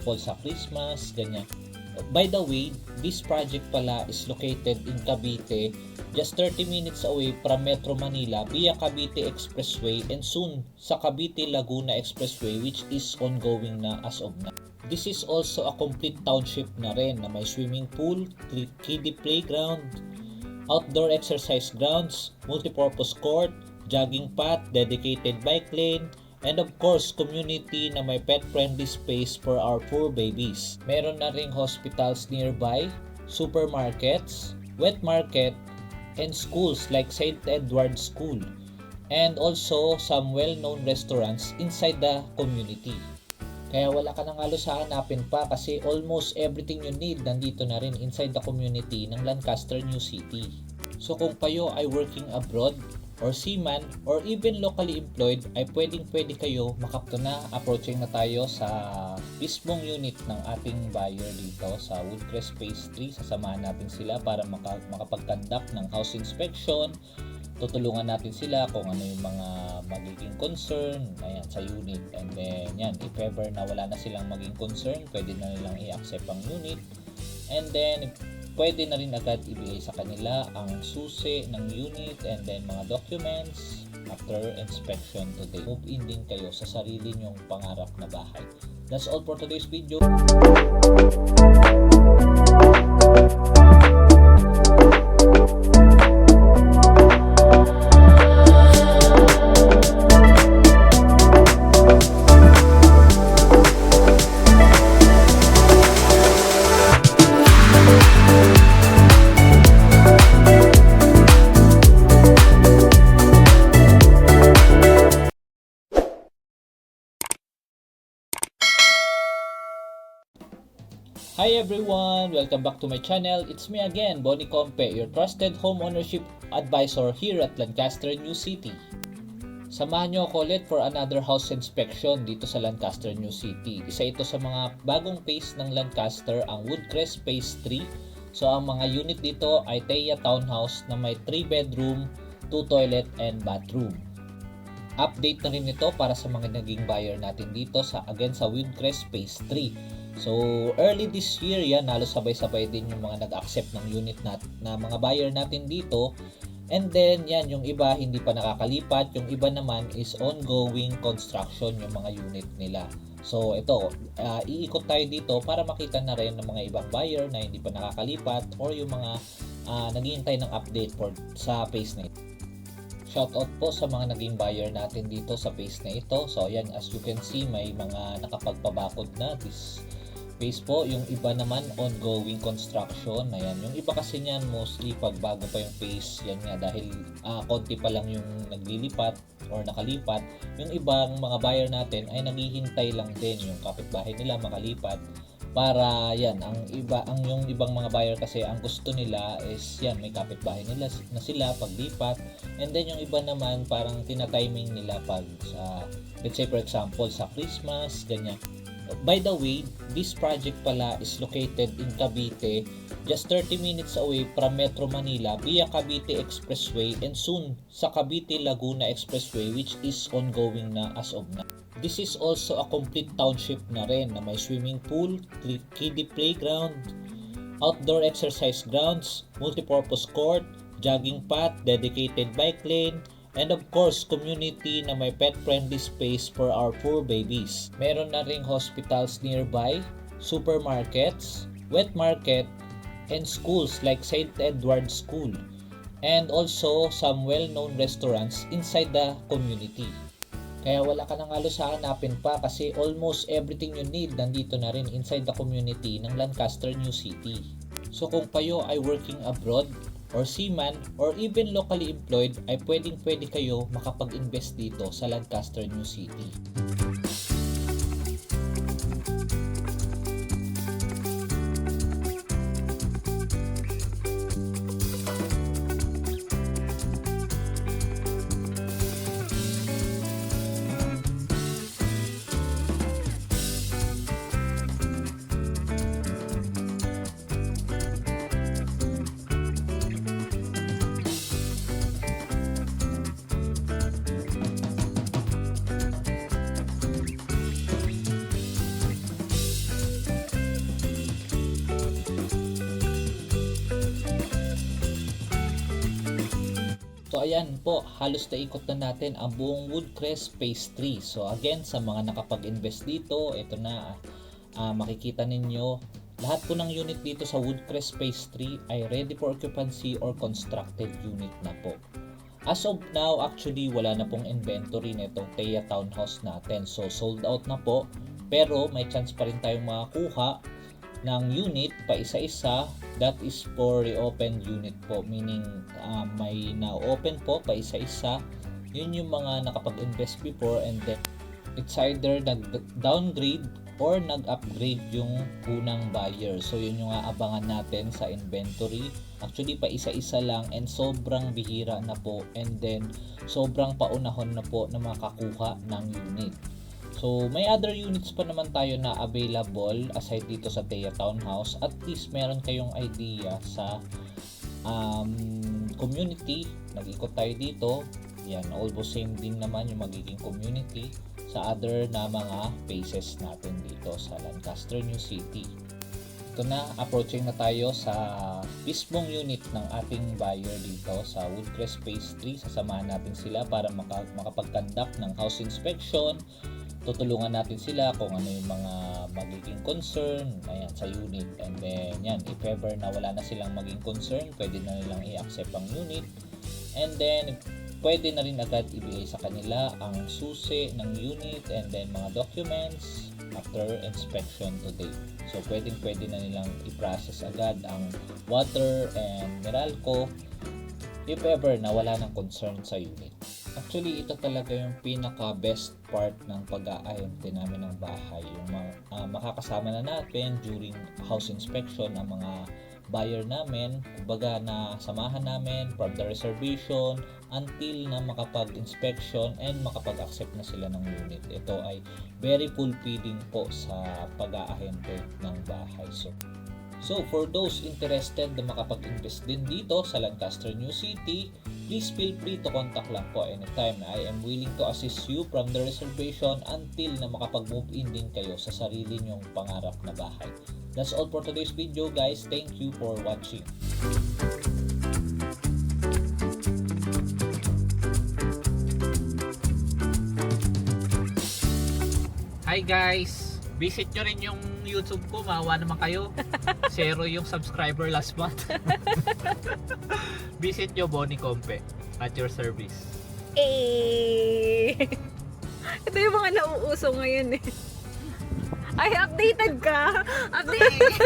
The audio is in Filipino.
example sa Christmas, ganyan. By the way, this project pala is located in Cavite, just 30 minutes away from Metro Manila via Cavite Expressway and soon sa Cavite Laguna Expressway, which is ongoing na as of now. This is also a complete township na rin na may swimming pool, kiddie playground, outdoor exercise grounds, multipurpose court, jogging path, dedicated bike lane, and of course, community na may pet-friendly space for our poor babies. Meron na ring hospitals nearby, supermarkets, wet market, and schools like St. Edward's School, and also some well-known restaurants inside the community. Kaya wala ka nang halos hahanapin pa kasi almost everything you need nandito na rin inside the community ng Lancaster New City. So kung kayo ay working abroad, or seaman, or even locally employed, ay pwedeng-pwede kayo makapto na. Approaching na tayo sa mismong unit ng ating buyer dito sa Woodcrest Phase 3. Sasamahan natin sila para makapag-conduct ng house inspection. Tutulungan natin sila kung ano yung mga magiging concern sa unit. And then yan, if ever na wala na silang maging concern, pwede na nilang i-accept ang unit. And then pwede na rin agad ibigay sa kanila ang susi ng unit and then mga documents after inspection today. Move in din kayo sa sarili nyong pangarap na bahay. That's all for today's video. Hi everyone! Welcome back to my channel. It's me again, Bonnie Compe, your trusted home ownership advisor here at Lancaster New City. Samahan nyo ako ulit for another house inspection dito sa Lancaster New City. Isa ito sa mga bagong phase ng Lancaster, ang Woodcrest Phase 3. So ang mga unit dito ay Thea Townhouse na may 3 bedroom, 2 toilet and bathroom. Update na rin ito para sa mga naging buyer natin dito sa Woodcrest Phase 3. So, early this year yan, halos sabay-sabay din yung mga nag-accept ng unit na mga buyer natin dito. And then, yan, yung iba hindi pa nakakalipat, yung iba naman is ongoing construction yung mga unit nila. So, ito, iikot tayo dito para makita na rin ng mga ibang buyer na hindi pa nakakalipat or yung mga naghihintay ng update sa phase na ito. Shoutout po sa mga naging buyer natin dito sa phase na ito. So, yan, as you can see, may mga nakapagpabakod na this phase po. Yung iba naman ongoing construction. Ayan, yung iba kasi niyan mostly pag bago pa yung phase, yan nga dahil konti pa lang yung naglilipat or nakalipat. Yung ibang mga buyer natin ay naghihintay lang din yung kapitbahay nila makalipat para yan, yung ibang mga buyer kasi ang gusto nila is yan, may kapitbahay nila na sila paglipat. And then yung iba naman parang tina-timing nila pag let's say for example sa Christmas, ganyan. By the way, this project pala is located in Cavite, just 30 minutes away from Metro Manila via Cavite Expressway and soon sa Cavite Laguna Expressway, which is ongoing na as of now. This is also a complete township na rin na may swimming pool, kiddie playground, outdoor exercise grounds, multipurpose court, jogging path, dedicated bike lane, and of course, community na may pet-friendly space for our poor babies. Meron na ring hospitals nearby, supermarkets, wet market, and schools like St. Edward's School, and also some well-known restaurants inside the community. Kaya wala ka nang halos hahanapin pa kasi almost everything you need nandito na rin inside the community ng Lancaster New City. So kung kayo ay working abroad, or seaman, or even locally employed, ay pwedeng-pwede kayo makapag-invest dito sa Lancaster New City. ayan po, halos naikot na natin ang buong Woodcrest Phase 3. So again, sa mga nakapag-invest dito, ito na, makikita ninyo, lahat po ng unit dito sa Woodcrest Phase 3 ay ready for occupancy or constructed unit na po. As of now, actually wala na pong inventory nitong Thea Townhouse natin. So sold out na po, pero may chance pa rin tayong makakuha ng unit pa isa-isa. That is for reopened unit po, meaning may na-open po pa isa-isa. Yun yung mga nakapag-invest before, and then it's either nag-downgrade or nag-upgrade yung unang buyer. So yun yung aabangan natin sa inventory. Actually pa isa-isa lang, and sobrang bihira na po, and then sobrang paunahon na po na makakuha ng unit. So may other units pa naman tayo na available aside dito sa Thea Townhouse. At least meron kayong idea sa community. Nag-ikot tayo dito. Yan, almost same din naman yung magiging community sa other na mga phases natin dito sa Lancaster New City. Ito na, approaching na tayo sa mismong unit ng ating buyer dito sa Woodcrest Phase 3. Sasamahan natin sila para makapag-conduct ng house inspection. Tutulungan natin sila kung ano yung mga magiging concern sa unit, and then yan, if ever na wala na silang maging concern, pwede na nilang i-accept ang unit, and then pwede na rin agad ibigay sa kanila ang susi ng unit and then mga documents after inspection today. So pwede na nilang i-process agad ang water and Meralco if ever na wala ng concern sa unit. Actually, ito talaga yung pinaka best part ng pag-aayante namin ng bahay. Yung makakasama na natin during house inspection ang mga buyer namin. Kumbaga na samahan namin from the reservation until na makapag-inspection and makapag-accept na sila ng unit. Ito ay very fulfilling po sa pag-aayante ng bahay. So for those interested na makapag-invest din dito sa Lancaster New City, please feel free to contact lang po anytime. I am willing to assist you from the reservation until na makapag-move in din kayo sa sarili nyong pangarap na bahay. That's all for today's video, guys. Thank you for watching. Hi guys! Visit nyo rin yung YouTube ko, maawa naman kayo. 0 yung subscriber last month. Visit nyo Bonnie Compe at your service. Ito yung mga nauuso ngayon eh. Ay, updated ka! Update!